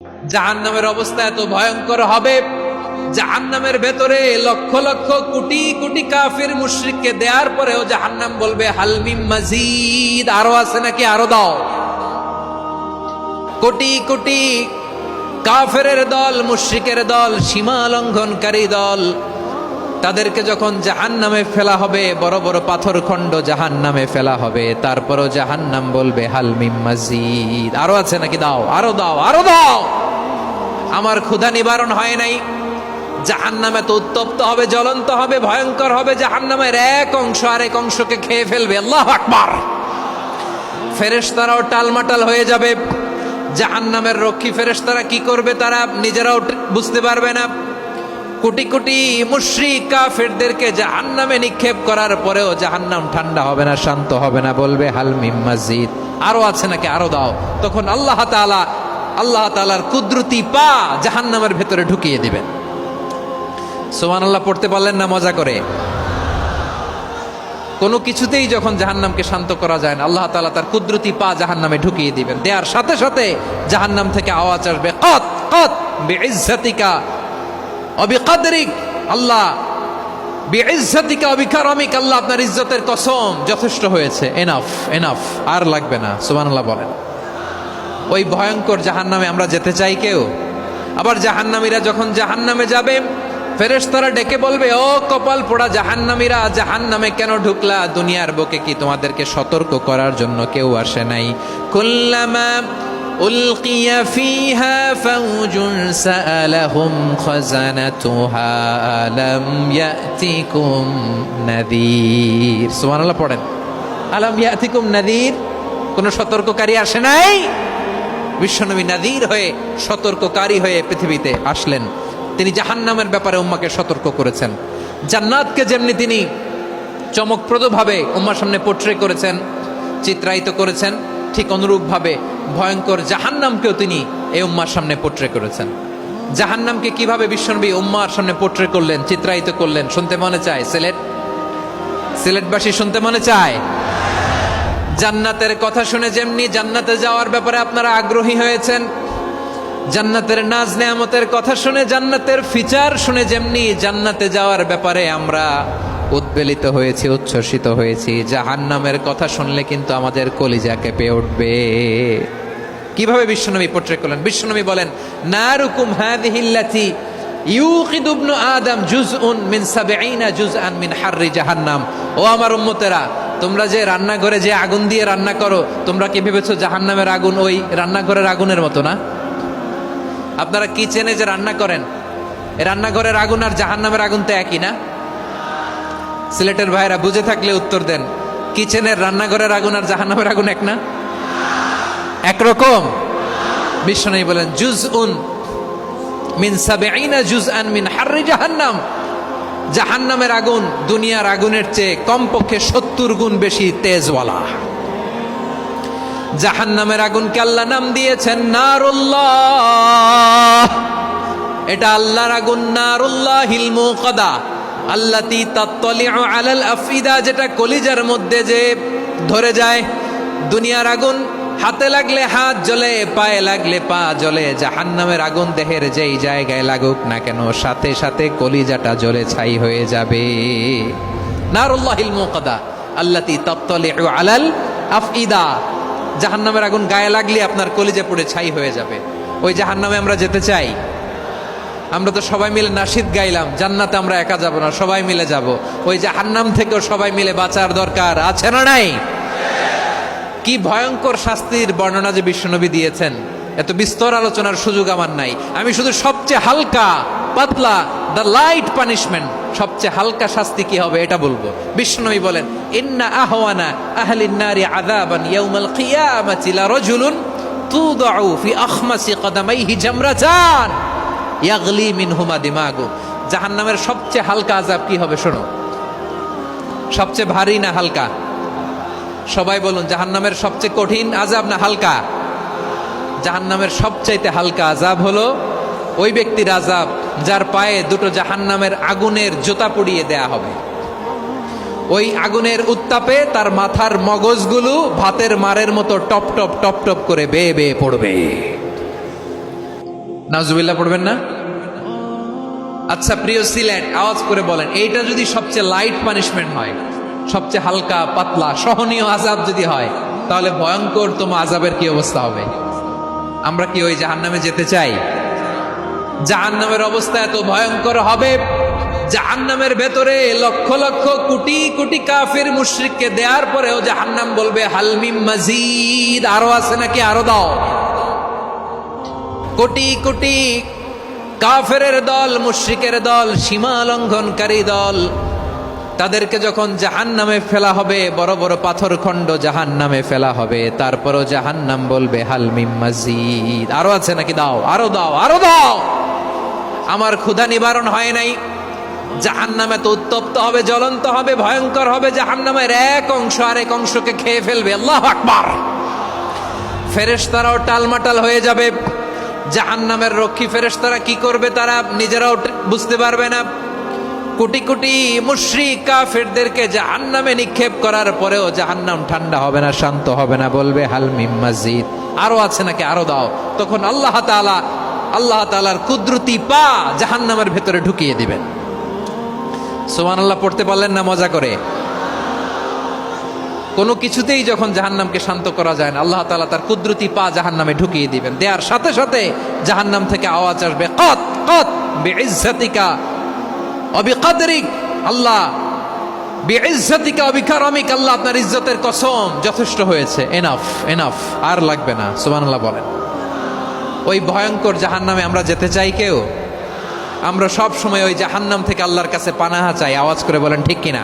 জাহান্নামের অবস্থা এত ভয়ঙ্কর হবে, জাহান্নামের ভেতরে লক্ষ লক্ষ কোটি কোটি কাফির মুশরিককে দেওয়ার পরেও জাহান্নাম বলবে হালমিম মাজিদ, আরো আছে নাকি, আরো দাও। কোটি কোটি কাফেরের দল, মুশরিকের দল, সীমা লঙ্ঘনকারী দল, তাদেরকে যখন জাহান্নামে ফেলা হবে, বড় বড় পাথর খণ্ড জাহান্নামে ফেলা হবে, তারপরও জাহান্নাম বলবে হালমিম মাজিদ, আরো আছে নাকি, দাও, আরো দাও, আরো দাও। আমার ক্ষুধা নিবারণ হয় নাই। জাহান্নামে তো উত্তপ্ত হবে, জ্বলন্ত হবে, ভয়ঙ্কর হবে। জাহান্নামের এক অংশ আরেক অংশকে খেয়ে ফেলবে। আল্লাহু আকবার। ফেরেশতারাও টালমাটাল হয়ে যাবে। জাহান্নামের রক্ষী ফেরেশতারা কি করবে তারা নিজেরাও বুঝতে পারবে না। কোটি কোটি মুশরিক কাফেরদেরকে জাহান্নামে নিক্ষেপ করার পরেও জাহান্নাম ঠান্ডা হবে না, শান্ত হবে না, বলবে হালমিম মাজিদ, আরো আছে নাকি, আরো দাও। তখন আল্লাহ তাআলার কুদরতি পা জাহান্নামের ভেতরে ঢুকিয়ে দিবেন। সুবহানাল্লাহ পড়তে পারলেন না মজা করে? কোনো কিছুতেই যখন জাহান্নামকে শান্ত করা যায় না, আল্লাহ তাআলা তার কুদরতি পা জাহান্নামে ঢুকিয়ে দিবেন। দেওয়ার সাথে সাথে জাহান্নাম থেকে আওয়াজ আসবে, কত কত বিইজ্জাতিকা ওয়া বিকদরিক, আল্লাহ বিইজ্জাতিকা ওয়া বিকারামিক, আল্লাহ আপনার ইজ্জতের কসম, যথেষ্ট হয়েছে, এনাফ এনাফ, আর লাগবে না। সুবহানাল্লাহ বলেন। ওই ভয়ঙ্কর জাহান্নামে আমরা যেতে চাই কেউ? আবার জাহান্নামীরা যখন জাহান্নামে যাবে, ফেরেশতারা ডেকে বলবে, ও কপাল পোড়া জাহান্নামীরা, জাহান্নামে কেন ঢুকলা? দুনিয়ার বুকে কি তোমাদেরকে সতর্ক করার জন্য কেউ আসে নাই? কুল্লামা উলকিয়া ফিহা ফাউজুন সাআলাহুম খাজানাতুহা আলাম ইয়াতিকুম নাযীর। সুবহানাল্লাহ পড়েন। আলাম ইয়াতিকুম নাযীর, কোন সতর্ককারী আসে নাই? বিশ্বনবী নাযীর হয়ে, সতর্ককারী হয়ে পৃথিবীতে আসলেন। তিনি জাহান্নামের ব্যাপারে উম্মাকে সতর্ক করেছেন। জান্নাতকে যেমনি তিনি চমকপ্রদভাবে উম্মার সামনে পোট্রে করেছেন, চিত্রায়িত করেছেন, ঠিক অনুরূপভাবে ভয়ঙ্কর জাহান্নামকেও তিনি এই উম্মার সামনে পোট্রে করেছেন। জাহান্নামকে কিভাবে বিশ্বনবী উম্মার সামনে পোট্রে করলেন, চিত্রায়িত করলেন, শুনতে মনে চায়? সিলেটবাসী শুনতে মনে চায়? জান্নাতের কথা শুনে যেমনি জান্নাতে যাওয়ার ব্যাপারে আপনারা আগ্রহী হয়েছেন, জান্নাতের নাজ নেয়ামতের কথা শুনে, জান্নাতের ফিচার শুনে যেমনি জান্নাতে যাওয়ার ব্যাপারে আমরা উদ্বেলিত হয়েছি, উচ্ছ্বসিত হয়েছি, জাহান্নামের কথা শুনলে কিন্তু আমাদের কলিজা কেঁপে উঠবে। কিভাবে বিশ্বনবী পোট্রে করলেন? বিশ্বনবী বলেন, নারুকুম হাযিহিল্লাতী ইউকিদু ইবনু আদম জুজউন মিন ৭০ জুজআন মিন হাররি জাহান্নাম। ও আমার উম্মতেরা, তোমরা যে রান্নাঘরে যে আগুন দিয়ে রান্না করো, তোমরা কি ভেবেছো জাহান্নামের আগুন ওই রান্নাঘরের আগুনের মতো না? আপনারা কিচেনে যে রান্না করেন, রান্নাঘরের আগুন আর জাহান্নামের আগুন তো একই না? সিলেটের ভাইরা বুঝে থাকলে উত্তর দেন। কিচেনের রান্নাঘরের আগুন আর জাহান্নামের আগুন এক না? একরকম? বিশ্বনবী বলেন, জুজউন মিন ৭০ জুজআন মিন হাররি জাহান্নাম। জাহান্নামের আগুন দুনিয়ার আগুনের চেয়ে কমপক্ষে ৭০ গুণ বেশি তেজওয়ালা। জাহান্নামের আগুনকে আল্লাহ নাম দিয়েছেন নারুল্লাহ। এটা আল্লাহর আগুন, নারুল্লাহিল মুকাদা আল্লাতী তাত্তালিউ আলাল আফইদা, যেটা কলিজার মধ্যে যে ধরে যায়। দুনিয়ার আগুন হাতে লাগলে হাত জ্বলে, পায়ে লাগলে পা জ্বলে। জাহান্নামের আগুন দেহের যেই জায়গায় লাগুক না কেন, সাথে সাথে কলিজাটা জ্বলে ছাই হয়ে যাবে। নারুল্লাহিল মুকাদা আল্লাতী তাত্তালিউ আলাল আফইদা। জাহান্নামের আগুন গায়ে লাগলে আপনার কলিজা পুড়ে ছাই হয়ে যাবে। ওই জাহান্নামে আমরা যেতে চাই? আমরা তো সবাই মিলে নাশিদ গাইলাম, জান্নাতে আমরা একা যাব না, সবাই মিলে যাব। ওই জাহান্নাম থেকেও সবাই মিলে বাঁচার দরকার আছে না নাই? কি ভয়ঙ্কর শাস্তির বর্ণনা যে বিশ্বনবী দিয়েছেন, এত বিস্তর আলোচনার সুযোগ আমার নাই। আমি শুধু সবচেয়ে হালকা পাতলা, দ্য লাইট পানিশমেন্ট, সবচেয়ে হালকা শাস্তি কি হবে এটা বলবো। বিশ্বনবী বলেন, ইন্না আহওয়ানা আহলিন নারি আযাবান ইয়াউমাল কিয়ামাতি লারাজুলুন তুদাউ ফি আখমাসি কদামাইহি জামরাতান ইয়াগলি মিনহুমা দিমাগু। জাহান্নামের সবচেয়ে হালকা আযাব কি হবে শোনো। সবচেয়ে ভারী না হালকা? সবাই বলুন, জাহান্নামের সবচেয়ে কঠিন আযাব না হালকা? জাহান্নামের সবচাইতে হালকা আযাব হলো ওই ব্যক্তির আযাব যার পায়ে দুটো জাহান্নামের আগুনের জুতা পরিয়ে দেয়া হবে। ওই আগুনের উত্তাপে তার মাথার মগজগুলো ভাতের মারের মতো টপ টপ টপ টপ করে বেয়ে বেয়ে পড়বে। নাউজুবিল্লাহ পড়বেন না? আচ্ছা প্রিয় সিলেট, আওয়াজ করে বলেন, এইটা যদি সবচেয়ে লাইট পানিশমেন্ট হয়, সবচেয়ে হালকা পাতলা সহনীয় আযাব যদি হয়, তাহলে ভয়ঙ্কর তোমার আযাবের কি অবস্থা হবে? আমরা কি ওই জাহান্নামে যেতে চাই? জাহান্নামের অবস্থা এত ভয়ঙ্কর হবে, জাহান্নামের ভেতরে লক্ষ লক্ষ কোটি কোটি কাফির মুশরিককে দেওয়ার পরেও জাহান্নাম বলবে হাল মিন মাজিদ, আরো আছে নাকি, আরো দাও। কোটি কোটি কাফেরের দল, মুশরিকের দল, সীমা লঙ্ঘনকারী দল, তাদেরকে যখন জাহান্নামে ফেলা হবে, বড় বড় পাথরখণ্ড জাহান্নামে ফেলা হবে, তারপরও জাহান্নাম বলবে হাল মিন মাজিদ, আরো আছে নাকি, দাও, আরো দাও, আরো দাও। আমার ক্ষুধা নিবারণ হয় নাই। জাহান্নামে তো উত্তপ্ত হবে, জ্বলন্ত হবে, ভয়ঙ্কর হবে। জাহান্নামের এক অংশ আরেক অংশকে খেয়ে ফেলবে। আল্লাহু আকবার। ফেরেশতারাও টালমাটাল হয়ে যাবে। জাহান্নামের রক্ষী ফেরেশতারা কি করবে তারা নিজেরাও বুঝতে পারবে না। কোটি কোটি মুশরিক কাফেরদেরকে জাহান্নামে নিক্ষেপ করার পরেও জাহান্নাম ঠান্ডা হবে না, শান্ত হবে না, বলবে হাল মিন মাজিদ, আরো আছে নাকি, আরো দাও। তখন আল্লাহ তাআলার কুদরতি পা জাহান্নামের ভেতরে ঢুকিয়ে দিবেন। সুবহানাল্লাহ পড়তে পারলেন না মজা করে? কোনো কিছুতেই যখন জাহান্নামকে শান্ত করা যায় না, আল্লাহ তাআলা তার কুদরতি পা জাহান্নামে ঢুকিয়ে দিবেন। দেওয়ার সাথে সাথে জাহান্নাম থেকে আওয়াজ আসবে, কত কত বিইজ্জাতিকা ওয়া বিকদরিক, আল্লাহ বিইজ্জাতিকা ওয়া বিকারামিক, আল্লাহ আপনার ইজ্জতের কসম, যথেষ্ট হয়েছে, এনাফ এনাফ, আর লাগবে না। সুবহানাল্লাহ বলেন। ওই ভয়ঙ্কর জাহান্নামে আমরা যেতে চাই কেউ? আমরা সব সময় ওই জাহান্নাম থেকে আল্লাহর কাছে পানাহা চাই। আওয়াজ করে বলেন ঠিক কিনা?